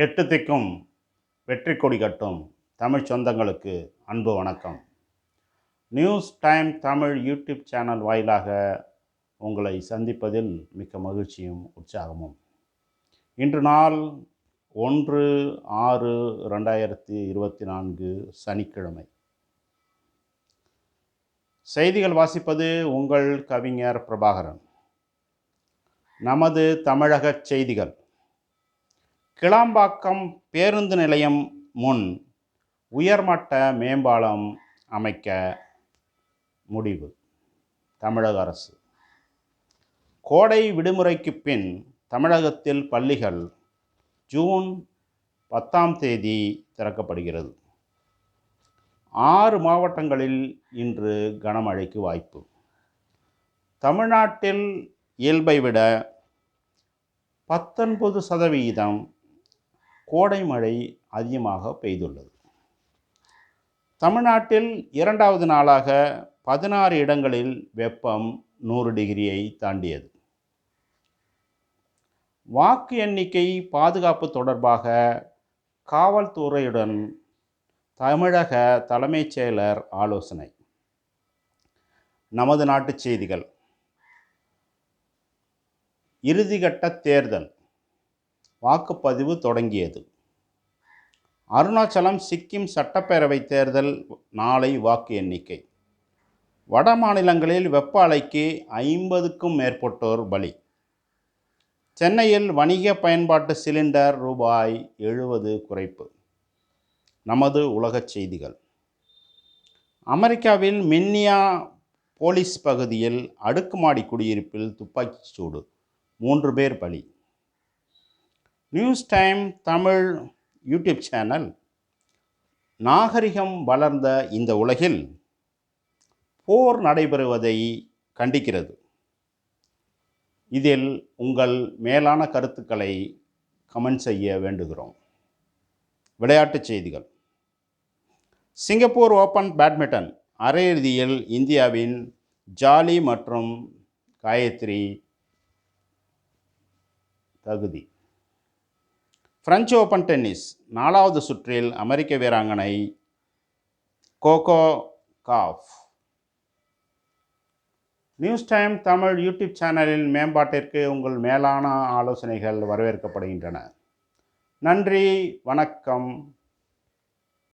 எட்டு திக்கும் வெற்றி கொடி கட்டும் தமிழ் சொந்தங்களுக்கு அன்பு வணக்கம். News time Tamil YouTube channel வாயிலாக உங்களை சந்திப்பதில் மிக்க மகிழ்ச்சியும் உற்சாகமும். இன்று நாள் 1/6/2024 சனிக்கிழமை. செய்திகள் வாசிப்பது உங்கள் கவிஞர் பிரபாகரன். நமது தமிழக செய்திகள். கிளாம்பாக்கம் பேருந்து நிலையம் முன் உயர்மட்ட மேம்பாலம் அமைக்க முடிவு தமிழக அரசு. கோடை விடுமுறைக்கு பின் தமிழகத்தில் பள்ளிகள் ஜூன் 10 திறக்கப்படுகிறது. 6 மாவட்டங்களில் இன்று கனமழைக்கு வாய்ப்பு. தமிழ்நாட்டில் இயல்பை விட 19% கோடை மழை அதிகமாக பெய்துள்ளது. தமிழ்நாட்டில் 2வது நாளாக 16 இடங்களில் வெப்பம் 100 டிகிரியை தாண்டியது. வாக்கு எண்ணிக்கை பாதுகாப்பு தொடர்பாக காவல்துறையுடன் தமிழக தலைமைச் செயலர் ஆலோசனை. நமது நாட்டு செய்திகள். இறுதிக்கட்ட தேர்தல் வாக்குப்பதிவு தொடங்கியது. அருணாச்சலம் சிக்கிம் சட்டப்பேரவை தேர்தல் நாளை வாக்கு எண்ணிக்கை. வட மாநிலங்களில் வெப்ப அலைக்கு 50க்கும் மேற்பட்டோர் பலி. சென்னையில் வணிக பயன்பாட்டு சிலிண்டர் ரூபாய் 70 குறைப்பு. நமது உலகச் செய்திகள். அமெரிக்காவில் மின்னியா போலிஸ் பகுதியில் அடுக்குமாடி குடியிருப்பில் துப்பாக்கிச் சூடு, 3 பேர் பலி. News time Tamil YouTube channel நாகரிகம் வளர்ந்த இந்த உலகில் போர் நடைபெறுவதை கண்டிக்கிறது. இதில் உங்கள் மேலான கருத்துக்களை கமெண்ட் செய்ய வேண்டுகிறோம். விளையாட்டுச் செய்திகள். சிங்கப்பூர் ஓப்பன் பேட்மிண்டன் அரையிறுதியில் இந்தியாவின் ஜாலி மற்றும் காயத்ரி தகுதி. பிரெஞ்சு ஓப்பன் டென்னிஸ் 4வது சுற்றில் அமெரிக்க வீராங்கனை cocoa cough. News time Tamil YouTube சேனலின் மேம்பாட்டிற்கு உங்கள் மேலான ஆலோசனைகள் வரவேற்கப்படுகின்றன. நன்றி, வணக்கம்.